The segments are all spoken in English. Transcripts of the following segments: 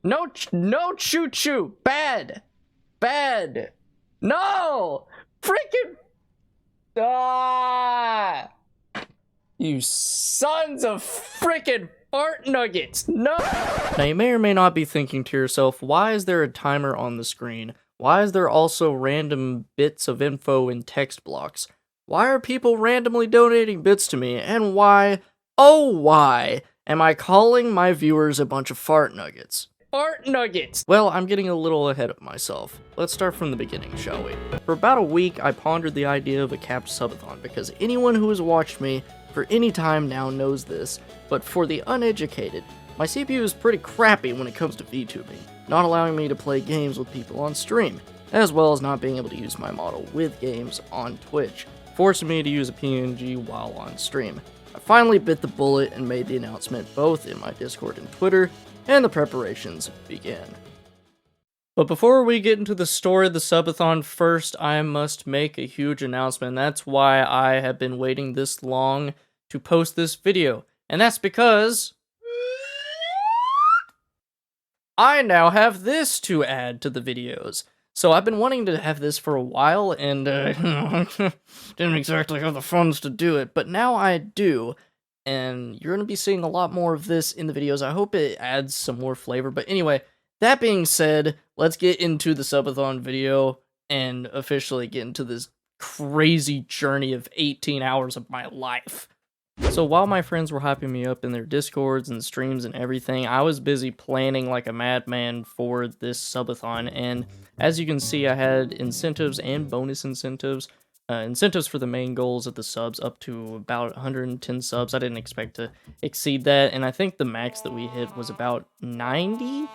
No, no choo-choo. Bad. Bad. No! Freaking... Ah! You sons of freaking fart nuggets! No! Now you may or may not be thinking to yourself, why is there a timer on the screen? Why is there also random bits of info in text blocks? Why are people randomly donating bits to me? And why, oh why, am I calling my viewers a bunch of fart nuggets? Fart nuggets! Well, I'm getting a little ahead of myself. Let's start from the beginning, shall we? For about a week, I pondered the idea of a capped subathon, because anyone who has watched me for any time now knows this, but for the uneducated, my CPU is pretty crappy when it comes to VTubing, not allowing me to play games with people on stream, as well as not being able to use my model with games on Twitch, forcing me to use a PNG while on stream. I finally bit the bullet and made the announcement both in my Discord and Twitter, and the preparations began. But before we get into the story of the subathon, first I must make a huge announcement. That's why I have been waiting this long to post this video, and that's because I now have this to add to the videos. So I've been wanting to have this for a while, and didn't exactly have the funds to do it, but now I do. And you're going to be seeing a lot more of this in the videos. I hope it adds some more flavor. But anyway, that being said, let's get into the subathon video and officially get into this crazy journey of 18 hours of my life. So while my friends were hyping me up in their Discords and streams and everything, I was busy planning like a madman for this subathon. And as you can see, I had incentives and bonus incentives. Incentives for the main goals of the subs up to about 110 subs. I didn't expect to exceed that, and I think the max that we hit was about 90,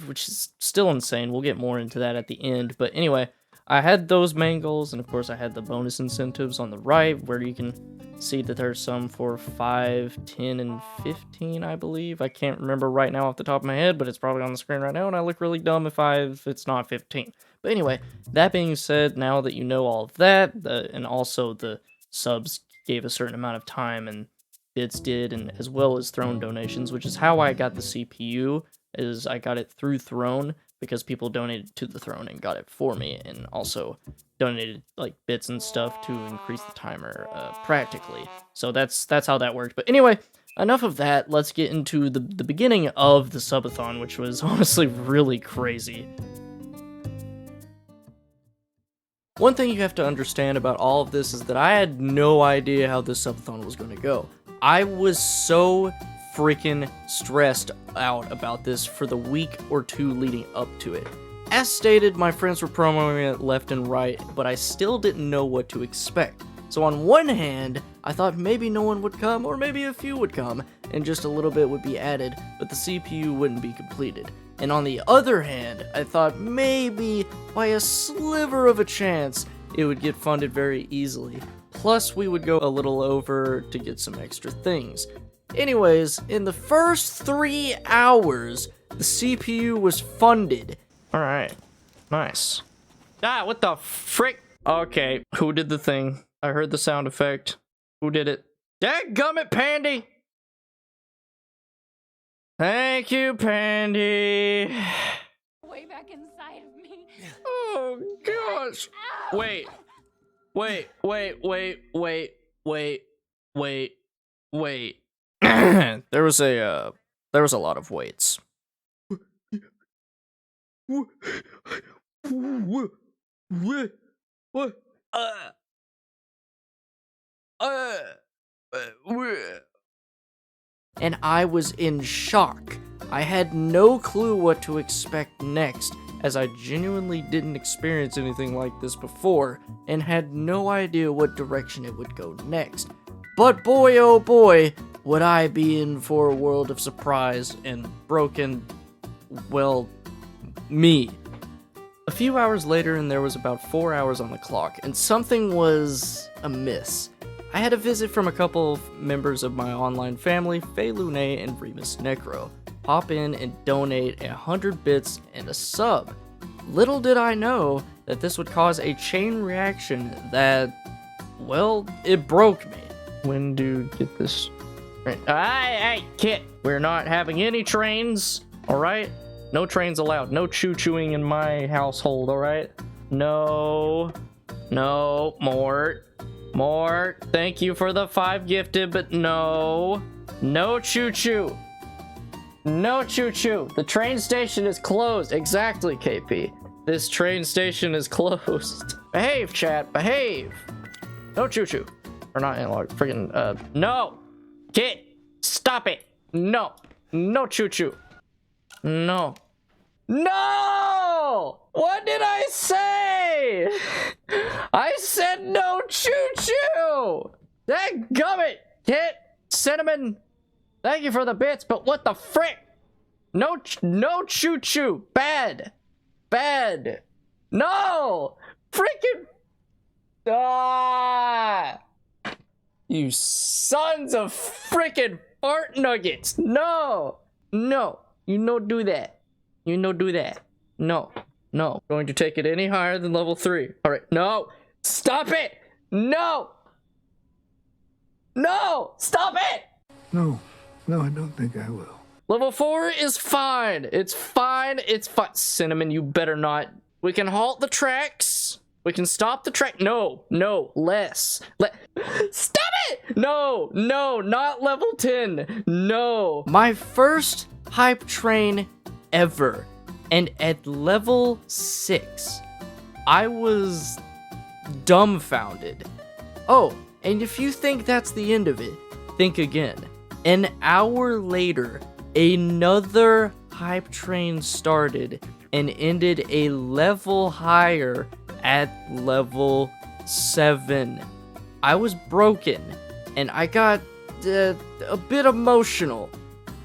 which is still insane. We'll get more into that at the end, but anyway, I had those main goals, and of course I had the bonus incentives on the right, where you can see that there's some for 5, 10, and 15, I believe. I can't remember right now off the top of my head, but it's probably on the screen right now, and I look really dumb if it's not 15. But anyway, that being said, now that you know all of that, and also the subs gave a certain amount of time and bits did, and as well as Throne donations, which is how I got the CPU, is I got it through Throne, because people donated to the Throne and got it for me, and also donated like bits and stuff to increase the timer practically. So that's how that worked. But anyway, enough of that. Let's get into the beginning of the subathon, which was honestly really crazy. One thing you have to understand about all of this is that I had no idea how this subathon was going to go. I was so freaking stressed out about this for the week or two leading up to it. As stated, my friends were promoting it left and right, but I still didn't know what to expect. So on one hand, I thought maybe no one would come, or maybe a few would come, and just a little bit would be added, but the CPU wouldn't be completed. And on the other hand, I thought maybe, by a sliver of a chance, it would get funded very easily. Plus, we would go a little over to get some extra things. Anyways, in the first 3 hours, the CPU was funded. Alright, nice. Ah, what the frick? Okay, who did the thing? I heard the sound effect. Who did it? Dadgummit, Pandy! Thank you, Pandy. Way back inside of me. Oh, gosh. Ow. Wait. There was a lot of waits. What? And I was in shock. I had no clue what to expect next, as I genuinely didn't experience anything like this before, and had no idea what direction it would go next. But boy oh boy, would I be in for a world of surprise and broken, well, me. A few hours later, and there was about 4 hours on the clock, and something was amiss. I had a visit from a couple of members of my online family, Faye Lune and Remus Necro, pop in and donate 100 bits and a sub. Little did I know that this would cause a chain reaction that, well, it broke me. When do you get this? Hey, kid, we're not having any trains, alright? No trains allowed. No choo-chooing in my household, all right? No. No. More. More. Thank you for the 5 gifted, but no. No choo-choo. No choo-choo. The train station is closed. Exactly, KP. This train station is closed. Behave, chat. Behave. No choo-choo. Or not analog. Freaking, no. Kit. Stop it. No. No choo-choo. No. No! What did I say? I said no choo-choo! Dadgummit! Kit, Cinnamon, thank you for the bits, but what the frick? No choo-choo. Bad. Bad. No! Freaking... Ah! You sons of freaking fart nuggets! No! No! You no do that. You no do that. No. No. Going to take it any higher than level 3. Alright. No! Stop it! No! No! Stop it! No. No, I don't think I will. Level 4 is fine. It's fine. It's fine. Cinnamon, you better not. We can halt the tracks. We can stop the track. No. No. Less. Stop it! No. No. Not level 10. No. My first hype train ever. And at level 6, I was dumbfounded. Oh, and if you think that's the end of it, think again. An hour later, another hype train started and ended a level higher at level 7. I was broken, and I got a bit emotional.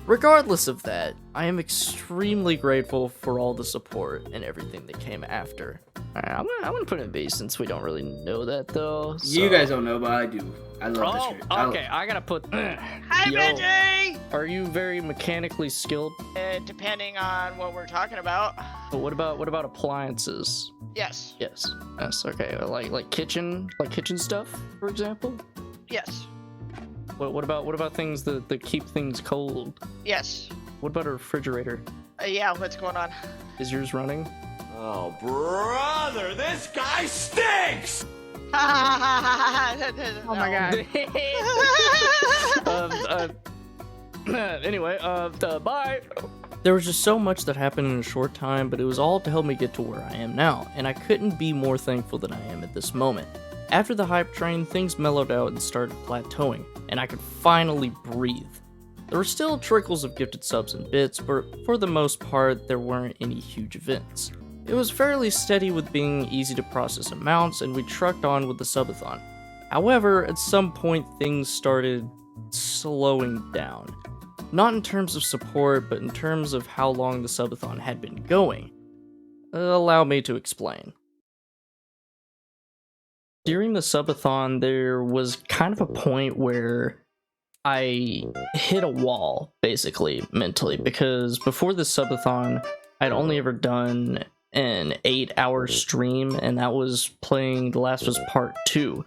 Regardless of that, I am extremely grateful for all the support and everything that came after. Alright, I'm gonna put it in B since we don't really know that though. So. You guys don't know, but I do. I love this shirt. Okay, I gotta put. Hi, Benji! Are you very mechanically skilled? Depending on what we're talking about. But what about appliances? Yes. Yes. Yes. Okay. Like kitchen stuff, for example. Yes. What about things that keep things cold? Yes. What about a refrigerator? Yeah, what's going on? Is yours running? Oh, brother, this guy stinks! Oh my god. Anyway, bye. There was just so much that happened in a short time, but it was all to help me get to where I am now, and I couldn't be more thankful than I am at this moment. After the hype train, things mellowed out and started plateauing, and I could finally breathe. There were still trickles of gifted subs and bits, but for the most part, there weren't any huge events. It was fairly steady with being easy to process amounts, and we trucked on with the subathon. However, at some point things started slowing down. Not in terms of support, but in terms of how long the subathon had been going. Allow me to explain. During the subathon, there was kind of a point where I hit a wall, basically, mentally, because before the subathon, I'd only ever done an 8-hour stream, and that was playing The Last of Us Part 2.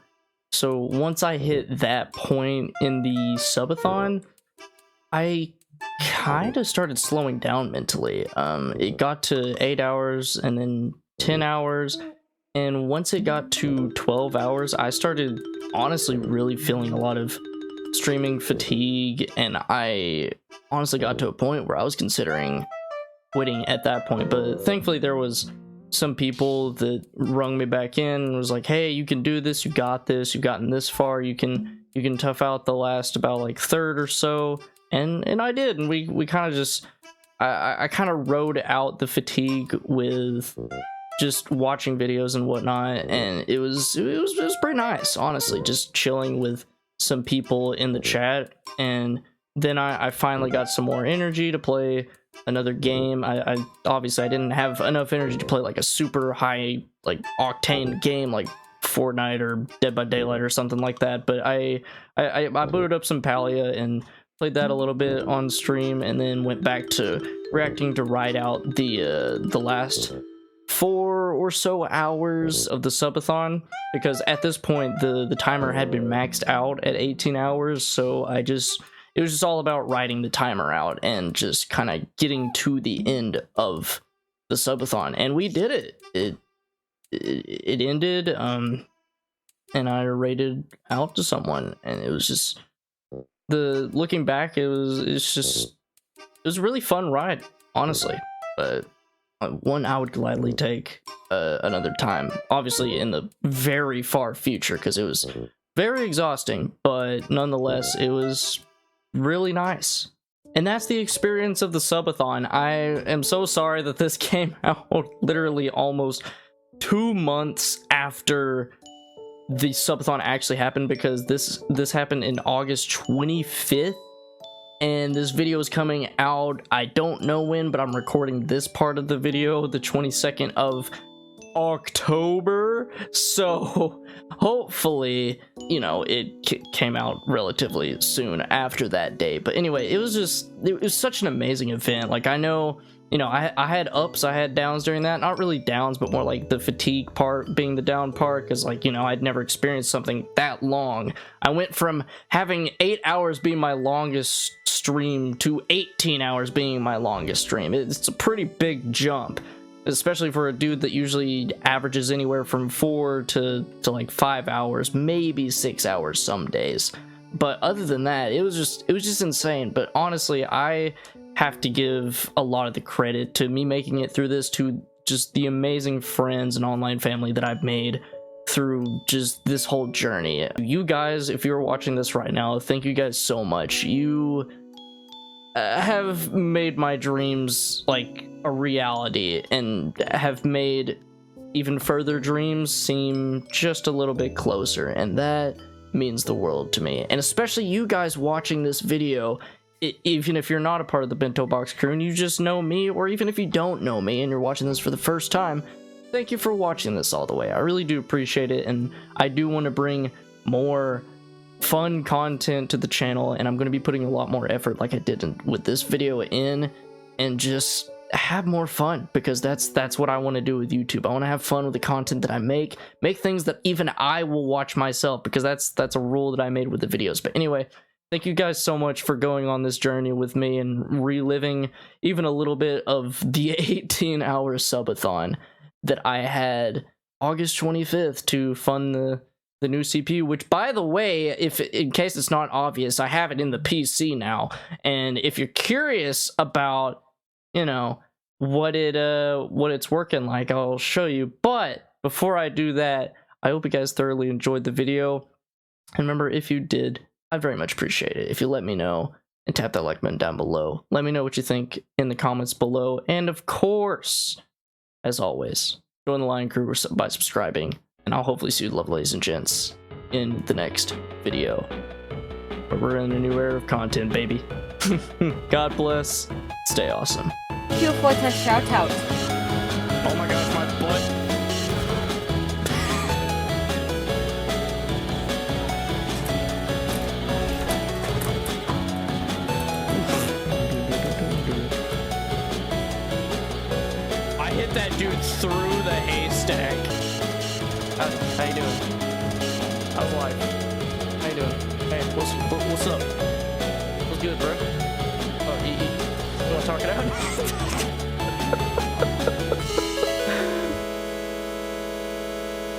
So once I hit that point in the subathon, I kind of started slowing down mentally. It got to 8 hours and then 10 hours, and once it got to 12 hours, I started honestly really feeling a lot of streaming fatigue, and I honestly got to a point where I was considering quitting at that point. But thankfully there was some people that rung me back in and was like, hey, you can do this, you got this, you've gotten this far, you can tough out the last about like third or so, and I did, and we kind of just I kind of rode out the fatigue with just watching videos and whatnot, and it was pretty nice, honestly, just chilling with some people in the chat. And then I finally got some more energy to play another game. I obviously I didn't have enough energy to play like a super high like octane game like Fortnite or Dead by Daylight or something like that, but I booted up some Palia and played that a little bit on stream, and then went back to reacting to ride out the last 4 or so hours of the subathon, because at this point the timer had been maxed out at 18 hours, so it it was just all about riding the timer out and just kind of getting to the end of the subathon, and we did it. It ended, and I rated out to someone, and it was just looking back, it was a really fun ride, honestly. But one I would gladly take another time, obviously in the very far future, because it was very exhausting, but nonetheless it was really nice. And that's the experience of the subathon. I am so sorry that this came out literally almost 2 months after the subathon actually happened, because this happened in August 25th, and this video is coming out, I don't know when, but I'm recording this part of the video the 22nd of October, so hopefully, you know, it came out relatively soon after that day. But anyway, it was such an amazing event. Like, I know, you know, I had ups, I had downs during that. Not really downs, but more like the fatigue part being the down part, because, like, you know, I'd never experienced something that long. I went from having 8 hours being my longest stream to 18 hours being my longest stream. It's a pretty big jump, especially for a dude that usually averages anywhere from 4 to like 5 hours, maybe 6 hours some days. But other than that, it was just insane. But honestly, I have to give a lot of the credit to me making it through this, to just the amazing friends and online family that I've made through just this whole journey. You guys, if you're watching this right now, thank you guys so much. You have made my dreams like a reality, and have made even further dreams seem just a little bit closer, and that means the world to me. And especially you guys watching this video, even if you're not a part of the Bento Box crew and you just know me, or even if you don't know me and you're watching this for the first time, thank you for watching this all the way. I really do appreciate it, and I do want to bring more fun content to the channel, and I'm going to be putting a lot more effort, like I did with this video, in, and just have more fun, because that's what I want to do with YouTube. I want to have fun with the content that I make things that even I will watch myself, because that's a rule that I made with the videos. But anyway, thank you guys so much for going on this journey with me and reliving even a little bit of the 18-hour subathon that I had August 25th to fund the new CPU, which, by the way, if in case it's not obvious, I have it in the PC now. And if you're curious about, you know, what it's working like, I'll show you. But before I do that, I hope you guys thoroughly enjoyed the video. And remember, if you did, I'd very much appreciate it if you let me know and tap that like button down below. Let me know what you think in the comments below. And of course, as always, join the Lion Crew by subscribing. And I'll hopefully see you, lovely ladies and gents, in the next video, where we're in a new era of content, baby. God bless. Stay awesome. Thank you for the shout out. Oh my gosh, my butt. I hit that dude through the haystack. How you doing? How's life? How you doing? Hey, what's up? What's good, bro? Oh, you wanna talk it out?